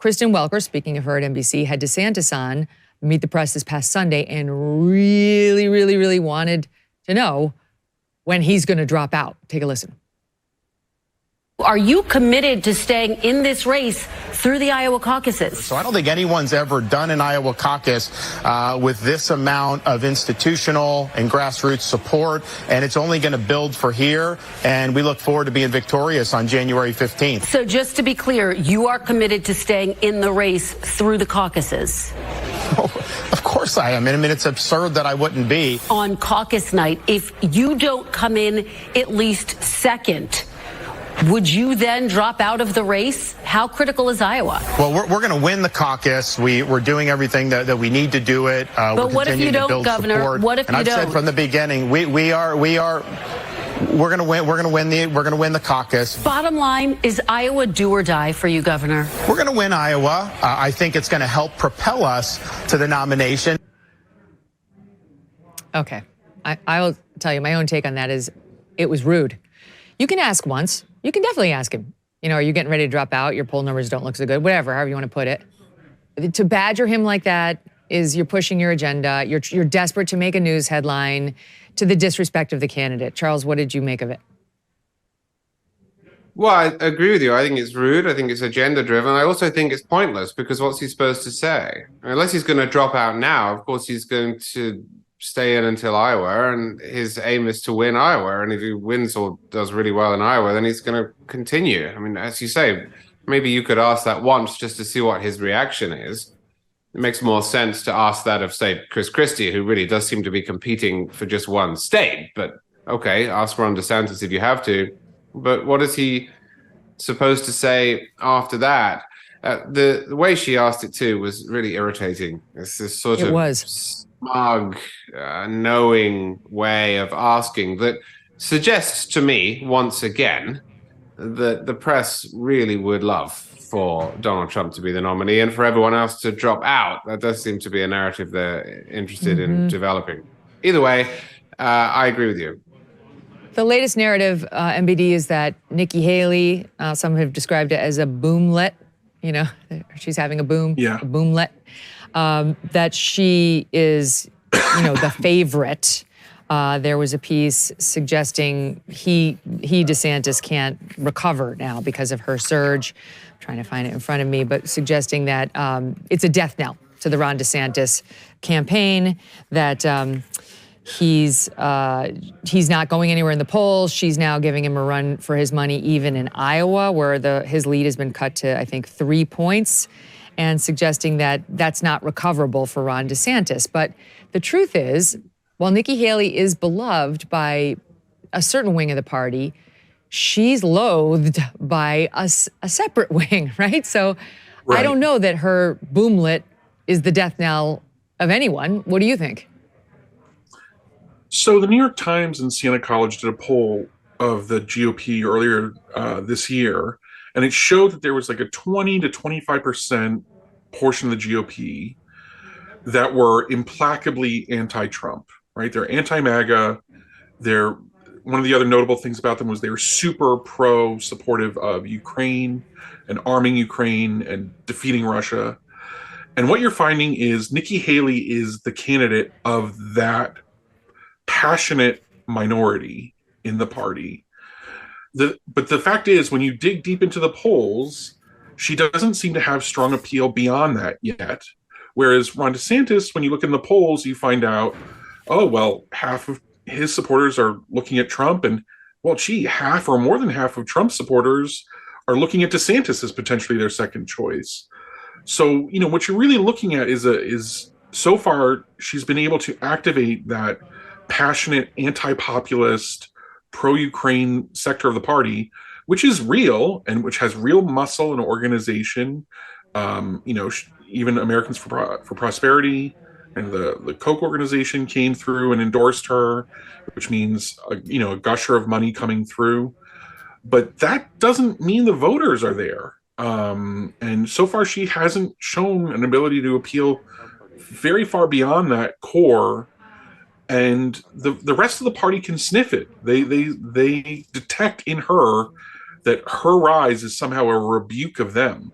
Kristen Welker, speaking of her at NBC, had DeSantis on Meet the Press this past Sunday and really, really, really wanted to know when he's going to drop out. Take a listen. Are you committed to staying in this race through the Iowa caucuses? So I don't think anyone's ever done an Iowa caucus with this amount of institutional and grassroots support, and it's only going to build for here, and we look forward to being victorious on January 15th. So just to be clear, you are committed to staying in the race through the caucuses? Of course I am. I mean, it's absurd that I wouldn't be. On caucus night, if you don't come in at least second, would you then drop out of the race? How critical is Iowa? Well, we're going to win the caucus. We're doing everything that we need to do it. But what if you don't, Governor? Support. What if you don't? And I've said from the beginning, we're going to win. We're going to win the caucus. Bottom line, is Iowa do or die for you, Governor? We're going to win Iowa. I think it's going to help propel us to the nomination. Okay, I'll tell you my own take on that is it was rude. You can ask once. You can definitely ask him. You know, are you getting ready to drop out? Your poll numbers don't look so good. Whatever, however you want to put it. To badger him like that is you're pushing your agenda. You're desperate to make a news headline to the disrespect of the candidate. Charles, what did you make of it? Well, I agree with you. I think it's rude. I think it's agenda-driven. I also think it's pointless because what's he supposed to say? Unless he's going to drop out now, of course he's going to stay in until Iowa, and his aim is to win Iowa. And if he wins or does really well in Iowa, then he's going to continue. I mean, as you say, maybe you could ask that once just to see what his reaction is. It makes more sense to ask that of, say, Chris Christie, who really does seem to be competing for just one state. But okay, ask Ron DeSantis if you have to. But what is he supposed to say after that? The way she asked it too was really irritating. It's this sort of smug, knowing way of asking that suggests to me, once again, that the press really would love for Donald Trump to be the nominee and for everyone else to drop out. That does seem to be a narrative they're interested in developing. Either way, I agree with you. The latest narrative, MBD, is that Nikki Haley, some have described it as a boomlet. You know, she's having a boom, a boomlet. That she is, you know, the favorite. There was a piece suggesting DeSantis can't recover now because of her surge. I'm trying to find it in front of me, but suggesting that it's a death knell to the Ron DeSantis campaign, that he's not going anywhere in the polls. She's now giving him a run for his money even in Iowa, where his lead has been cut to, I think, 3 points, and suggesting that that's not recoverable for Ron DeSantis. But the truth is, while Nikki Haley is beloved by a certain wing of the party, she's loathed by a separate wing, right? So I don't know that her boomlet is the death knell of anyone. What do you think? So the New York Times and Siena College did a poll of the GOP earlier this year, and it showed that there was like a 20 to 25% portion of the GOP that were implacably anti-Trump, right? They're anti-MAGA. One of the other notable things about them was they were super pro-supportive of Ukraine and arming Ukraine and defeating Russia. And what you're finding is Nikki Haley is the candidate of that passionate minority in the party. But the fact is, when you dig deep into the polls, she doesn't seem to have strong appeal beyond that yet. Whereas Ron DeSantis, when you look in the polls, you find out, oh, well, half of his supporters are looking at Trump, and, well, half or more than half of Trump's supporters are looking at DeSantis as potentially their second choice. So, you know, what you're really looking at is so far she's been able to activate that passionate, anti-populist, pro-Ukraine sector of the party, which is real and which has real muscle and organization. You know, even Americans for Prosperity and the Cooke organization came through and endorsed her, which means a gusher of money coming through. But that doesn't mean the voters are there. And so far, she hasn't shown an ability to appeal very far beyond that core. And the rest of the party can sniff it. They detect in her that her rise is somehow a rebuke of them.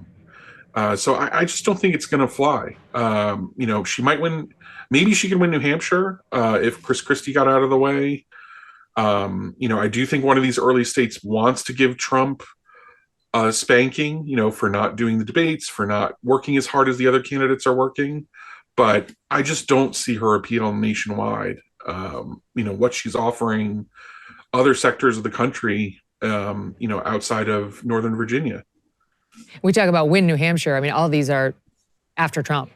So I just don't think it's going to fly. She might win. Maybe she can win New Hampshire if Chris Christie got out of the way. I do think one of these early states wants to give Trump a spanking, for not doing the debates, for not working as hard as the other candidates are working. But I just don't see her appeal nationwide. What she's offering other sectors of the country, outside of Northern Virginia. We talk about win New Hampshire. I mean, all these are after Trump.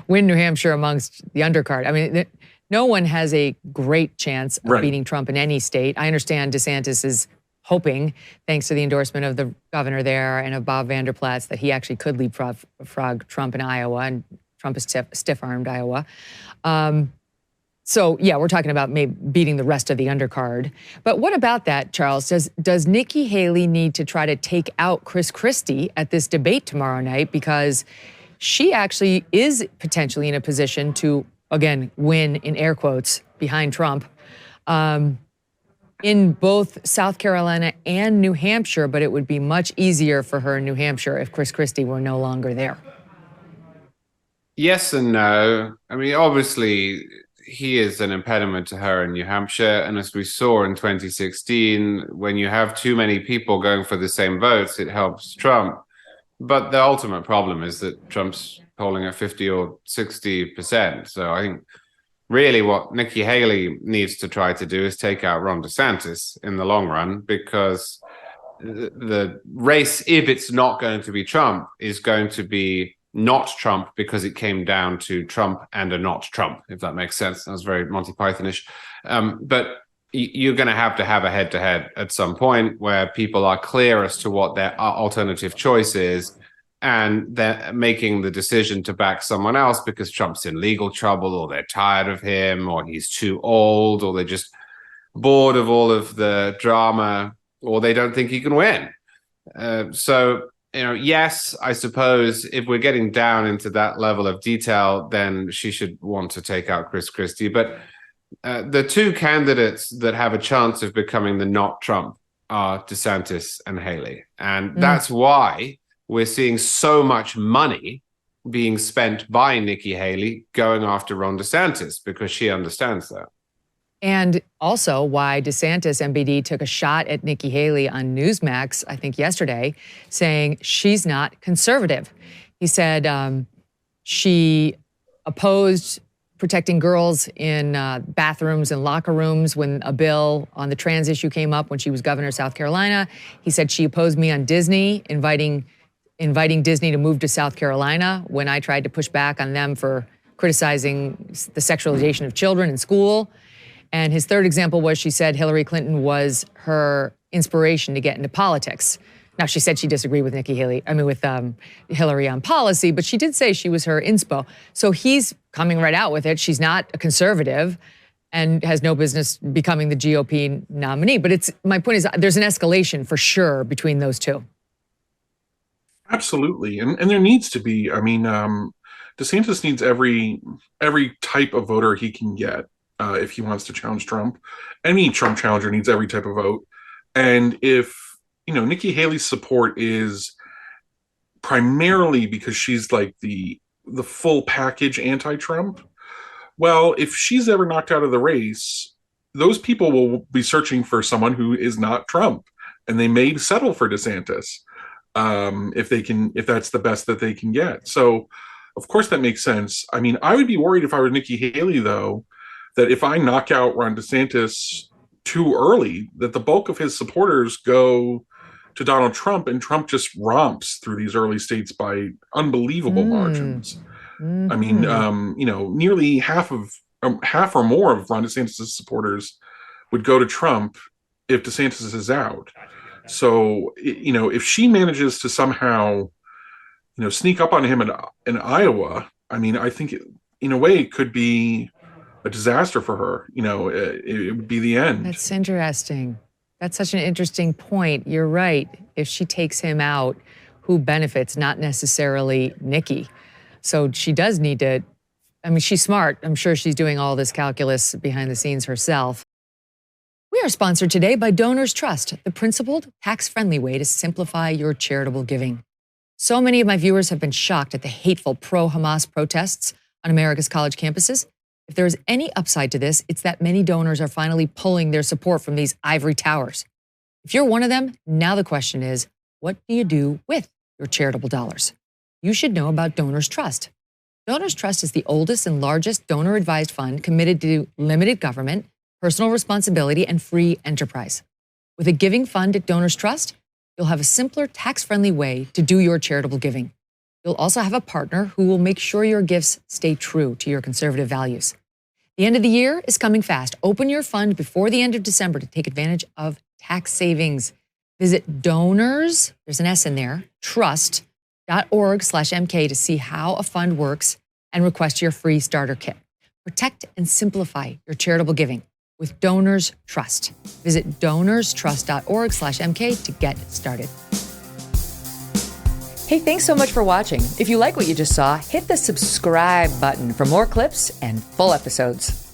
Win New Hampshire amongst the undercard. I mean, no one has a great chance of beating Trump in any state. I understand DeSantis is hoping, thanks to the endorsement of the governor there and of Bob Vander Plaats, that he actually could leapfrog Trump in Iowa, and Trump is stiff-armed Iowa. So, yeah, we're talking about maybe beating the rest of the undercard. But what about that, Charles? Does Nikki Haley need to try to take out Chris Christie at this debate tomorrow night? Because she actually is potentially in a position to, again, win, in air quotes, behind Trump, in both South Carolina and New Hampshire. But it would be much easier for her in New Hampshire if Chris Christie were no longer there. Yes and no. I mean, obviously, he is an impediment to her in New Hampshire. And as we saw in 2016, when you have too many people going for the same votes, it helps Trump. But the ultimate problem is that Trump's polling at 50 or 60%. So I think really what Nikki Haley needs to try to do is take out Ron DeSantis in the long run, because the race, if it's not going to be Trump, is going to be not Trump, because it came down to Trump and a not Trump, if that makes sense. That was very Monty Pythonish. But you're going to have a head-to-head at some point where people are clear as to what their alternative choice is, and they're making the decision to back someone else because Trump's in legal trouble, or they're tired of him, or he's too old, or they're just bored of all of the drama, or they don't think he can win. Yes, I suppose if we're getting down into that level of detail, then she should want to take out Chris Christie. But the two candidates that have a chance of becoming the not Trump are DeSantis and Haley. And that's why we're seeing so much money being spent by Nikki Haley going after Ron DeSantis, because she understands that. And also why DeSantis, MBD, took a shot at Nikki Haley on Newsmax, I think yesterday, saying she's not conservative. He said she opposed protecting girls in bathrooms and locker rooms when a bill on the trans issue came up when she was governor of South Carolina. He said she opposed me on Disney, inviting Disney to move to South Carolina when I tried to push back on them for criticizing the sexualization of children in school. And his third example was she said Hillary Clinton was her inspiration to get into politics. Now, she said she disagreed with Hillary on policy, but she did say she was her inspo. So he's coming right out with it. She's not a conservative and has no business becoming the GOP nominee. But my point is there's an escalation for sure between those two. Absolutely. And there needs to be. I mean, DeSantis needs every type of voter he can get. If he wants to challenge Trump. Any Trump challenger needs every type of vote. And if, Nikki Haley's support is primarily because she's like the full package anti-Trump, well, if she's ever knocked out of the race, those people will be searching for someone who is not Trump. And they may settle for DeSantis if that's the best that they can get. So, of course, that makes sense. I mean, I would be worried if I were Nikki Haley, though, that if I knock out Ron DeSantis too early, that the bulk of his supporters go to Donald Trump, and Trump just romps through these early states by unbelievable margins. I mean, nearly half or more of Ron DeSantis' supporters would go to Trump if DeSantis is out. So, if she manages to somehow, sneak up on him in Iowa, I mean, I think in a way it could be a disaster for her. It would be the end. That's interesting. That's such an interesting point. You're right. If she takes him out, who benefits? Not necessarily Nikki. So she does need to, she's smart. I'm sure she's doing all this calculus behind the scenes herself. We are sponsored today by Donors Trust, the principled, tax-friendly way to simplify your charitable giving. So many of my viewers have been shocked at the hateful pro-Hamas protests on America's college campuses. If there is any upside to this, it's that many donors are finally pulling their support from these ivory towers. If you're one of them, now the question is, what do you do with your charitable dollars? You should know about Donors Trust. Donors Trust is the oldest and largest donor-advised fund committed to limited government, personal responsibility, and free enterprise. With a giving fund at Donors Trust, you'll have a simpler, tax-friendly way to do your charitable giving. You'll also have a partner who will make sure your gifts stay true to your conservative values. The end of the year is coming fast. Open your fund before the end of December to take advantage of tax savings. Visit donors, there's an S in there, trust.org/MK to see how a fund works and request your free starter kit. Protect and simplify your charitable giving with Donors Trust. Visit donorstrust.org/MK to get started. Hey, thanks so much for watching. If you like what you just saw, hit the subscribe button for more clips and full episodes.